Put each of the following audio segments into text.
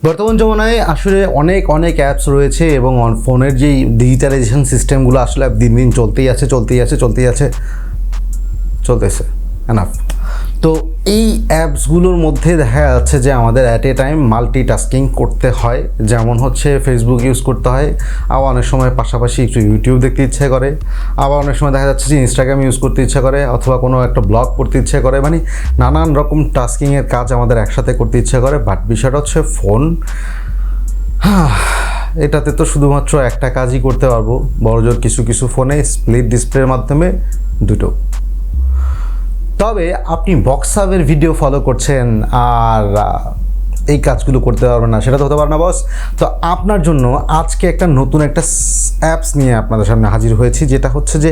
বর্তমান জমানায় আসলে অনেক অ্যাপস রয়েছে এবং ফোনের যেই ডিজিটালাইজেশন সিস্টেমগুলো আসলে দিন দিন চলতেছে এনাফ। তো এই অ্যাপসগুলোর মধ্যে দেখা যাচ্ছে যে আমাদের অ্যাট এ টাইম মাল্টিটাস্কিং করতে হয়, যেমন হচ্ছে ফেসবুক ইউজ করতে হয়, আবার অনেক সময় পাশাপাশি একটু ইউটিউব দেখতে ইচ্ছে করে, আবার অনেক সময় দেখা যাচ্ছে যে ইনস্টাগ্রাম ইউজ করতে ইচ্ছে করে, অথবা কোনো একটা ব্লগ পড়তে ইচ্ছে করে, মানে নানান রকম টাস্কিংয়ের কাজ আমাদের একসাথে করতে ইচ্ছে করে। বাট বিষয়টা হচ্ছে ফোন, এটাতে তো শুধুমাত্র একটা কাজই করতে পারবো, বড়জোর কিছু কিছু ফোনে স্প্লিট ডিসপ্লের মাধ্যমে দুটো। তবে আপনি বক্সহাবের ভিডিও ফলো করছেন আর এই কাজগুলো করতে পারবেন না, সেটা তো হতে পারে না বস। তো আপনার জন্য আজকে নতুন একটা অ্যাপস নিয়ে আপনাদের সামনে হাজির হয়েছি, যেটা হচ্ছে যে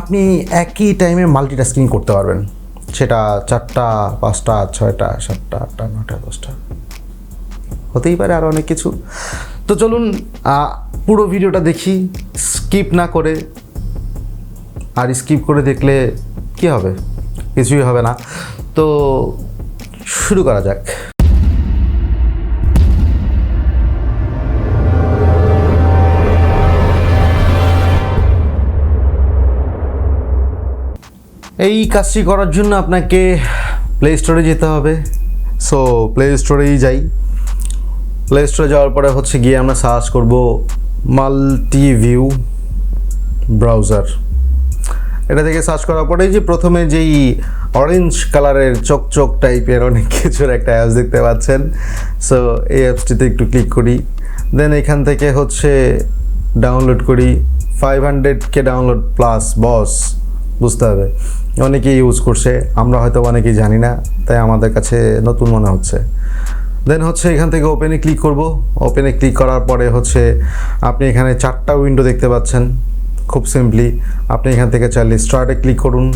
আপনি একই টাইমে মাল্টিটাস্কিং করতে পারবেন। সেটা 4টা 5টা 6টা 7টা 8টা 9টা 10টা হতেই পারে, আরও অনেক কিছু। তো চলুন পুরো ভিডিওটা দেখি স্কিপ না করে। আর স্কিপ করে দেখলে কি হবে? কিছুই হবে না। তো শুরু করা যাক। এই কাজটি করার জন্য আপনাকে প্লে স্টোরে যেতে হবে। সো প্লে স্টোরেই যাই। প্লে স্টোরে যাওয়ার পরে হচ্ছে গিয়ে আমরা সার্চ করব মাল্টিভিউ ব্রাউজার। এটা থেকে সার্চ করার পরেই যে প্রথমে যেই অরেঞ্জ কালারের চকচক টাইপের অনেক কিছুর একটা অ্যাপস দেখতে পাচ্ছেন। সো এই অ্যাপসটিতে একটু ক্লিক করি, দেন এখান থেকে হচ্ছে ডাউনলোড করি। 500K ডাউনলোড প্লাস বস, বুঝতে হবে অনেকেই ইউজ করছে, আমরা হয়তো অনেকেই জানি না, তাই আমাদের কাছে নতুন মনে হচ্ছে। দেন হচ্ছে এখান থেকে ওপেনে ক্লিক করব। ওপেনে ক্লিক করার পরে হচ্ছে আপনি এখানে 4টা উইন্ডো দেখতে পাচ্ছেন। খুব সিম্পলি আপনি এখান থেকে চাইলে স্টার্টে ক্লিক করুন,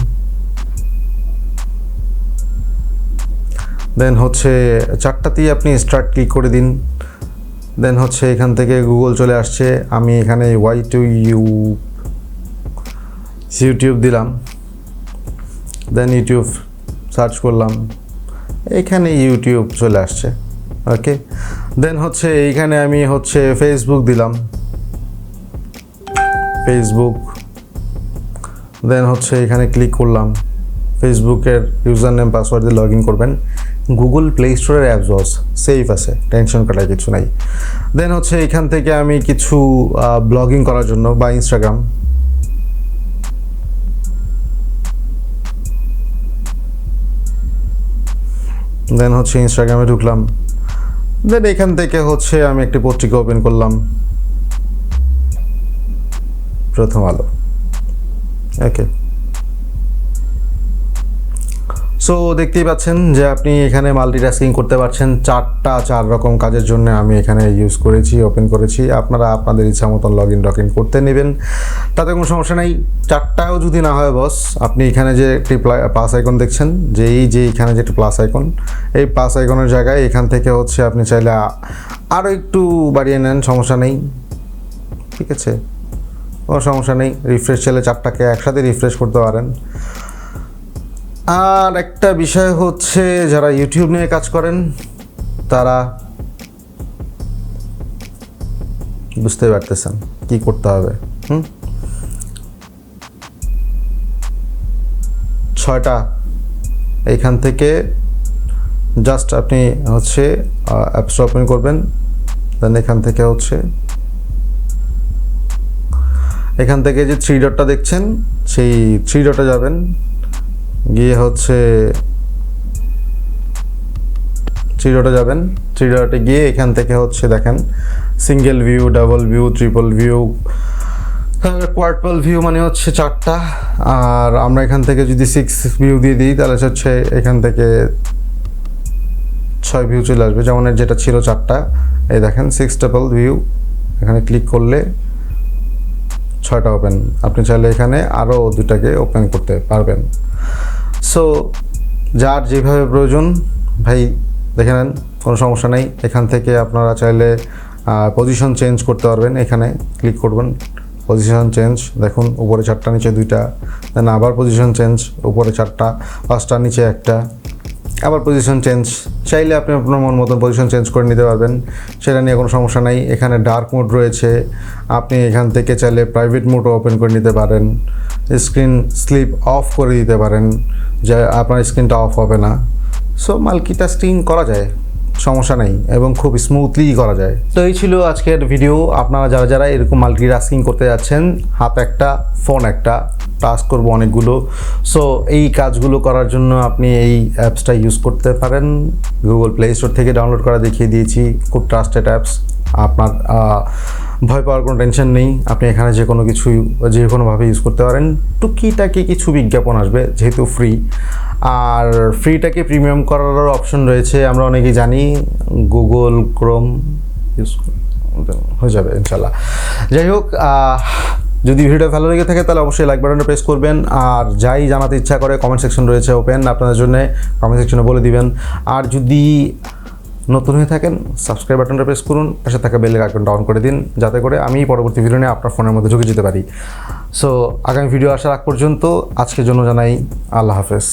দেন হচ্ছে 4টাতেই আপনি স্টার্ট ক্লিক করে দিন। দেন হচ্ছে এখান থেকে গুগল চলে আসছে, আমি এখানে ইউটিউব দিলাম, দেন ইউটিউব সার্চ করলাম, এখানে ইউটিউব চলে আসছে। ওকে, দেন হচ্ছে এইখানে আমি হচ্ছে ফেসবুক দিলাম, ফেসবুক, দেন হচ্ছে এখানে ক্লিক করলাম। ফেসবুকের ইউজার নেম পাসওয়ার্ড দিয়ে লগ ইন করবেন। গুগল প্লে স্টোরের অ্যাপস বস সেফ আছে, টেনশন করার কিছু নাই। দেন হচ্ছে এখান থেকে আমি কিছু ব্লগিং করার জন্য বা ইনস্টাগ্রাম, দেন হচ্ছে ইনস্টাগ্রামে ঢুকলাম। দেন এখান থেকে হচ্ছে আমি একটি পত্রিকা ওপেন করলাম, প্রথম আলো। ওকে, সো দেখতেই পাচ্ছেন যে আপনি এখানে মাল্টিটাস্কিং করতে পারছেন। 4 রকম কাজের জন্য আমি এখানে ইউজ করেছি, ওপেন করেছি। আপনারা আপনাদের ইচ্ছা মতন লগ ইন করতে নেবেন, তাতে কোনো সমস্যা নেই। 4টাও যদি না হয় বস, আপনি এখানে যে একটি প্লাস আইকন দেখছেন, যে এখানে যে একটি প্লাস আইকন, এই প্লাস আইকনের জায়গায় এখান থেকে হচ্ছে আপনি চাইলে আরও একটু বাড়িয়ে নেন, সমস্যা নেই, ঠিক আছে, কোনো সমস্যা নেই। রিফ্রেশ চাইলে 4টাকে একসাথে রিফ্রেশ করতে পারেন। আর একটা বিষয় হচ্ছে, যারা ইউটিউব নিয়ে কাজ করেন তারা বুঝতে পারতেছেন কি করতে হবে। 6টা এইখান থেকে জাস্ট আপনি হচ্ছে অ্যাপস ওপেন করবেন, দেন এখান থেকে হচ্ছে এখান থেকে যে 3 ডটটা দেখছেন, সেই 3 ডটে যাবেন, গিয়ে হচ্ছে 3 ডটে গিয়ে এখান থেকে হচ্ছে দেখেন single view, double view, triple view, quadruple view, মানে হচ্ছে 4টা। আর আমরা এখান থেকে যদি 6 ভিউ দিয়ে দিই, তাহলে হচ্ছে এখান থেকে 6 ভিউ চলে আসবে। যেমন যেটা ছিল 4টা, এই দেখেন 6 ডাবল ভিউ, এখানে ক্লিক করলে 6টা ওপেন। আপনি চাইলে এখানে আরও 2টাকে ওপেন করতে পারবেন। সো যার যেভাবে প্রয়োজন ভাই দেখে নেন, কোনো সমস্যা নেই। এখান থেকে আপনারা চাইলে পজিশন চেঞ্জ করতে পারবেন, এখানে ক্লিক করবেন, পজিশন চেঞ্জ, দেখুন উপরে 4টা নিচে 2টা, দেন আবার পজিশন চেঞ্জ, উপরে 4টা 5টা নিচে 1টা, আবার পজিশন চেঞ্জ, চাইলে আপনি আপনার মন মতন পজিশন চেঞ্জ করে নিতে পারবেন, সেটা নিয়ে কোনো সমস্যা নাই। এখানে ডার্ক মোড রয়েছে, আপনি এখান থেকে চাইলে প্রাইভেট মোডও ওপেন করে নিতে পারেন, স্ক্রিন স্লিপ অফ করে দিতে পারেন যে আপনার স্ক্রিনটা অফ হবে না। সো মাল্টিটাস্কিং করা যায়, সমস্যা নেই, এবং খুব স্মুথলি করা যায়। তো এই ছিল আজকের ভিডিও। আপনারা যারা যারা এরকম মাল্টিটাস্কিং করতে যাচ্ছেন, হাত একটা ফোন একটা, টাস্ক করবো অনেকগুলো, সো এই কাজগুলো করার জন্য আপনি এই অ্যাপসটা ইউজ করতে পারেন। গুগল প্লে স্টোর থেকে ডাউনলোড করা দেখিয়ে দিয়েছি, খুব ট্রাস্টেড অ্যাপস। আপনার ভয় পাওয়ার কোনো টেনশন নেই, আপনি এখানে যে কোনো কিছু যে কোনোভাবে ইউজ করতে পারেন। টুকিটাকি কিছু বিজ্ঞাপন আসবে যেহেতু ফ্রি, আর ফ্রিটাকে প্রিমিয়াম করারও অপশন রয়েছে, আমরা অনেকেই জানি। গুগল ক্রোম ইউজ হয়ে যাবে ইনশাল্লাহ। যাই হোক, যদি ভিডিওটা ভালো লেগে থাকে তাহলে অবশ্যই লাইক বাটনটা প্রেস করবেন, আর যাই জানাতে ইচ্ছা করে কমেন্ট সেকশন রয়েছে ওপেন আপনাদের জন্য, কমেন্ট সেকশনে বলে দিবেন। আর যদি নতুন হয়ে থাকেন সাবস্ক্রাইব বাটনটা প্রেস করুন, পাশে থাকা বেল আইকনটা অন করে দিন, যাতে করে আমি পরবর্তী ভিডিও নিয়ে আপনার ফোনের মধ্যে ঢুকে যেতে পারি। সো আগামী ভিডিও আসার আগ পর্যন্ত আজকের জন্য জানাই আল্লাহ হাফেজ।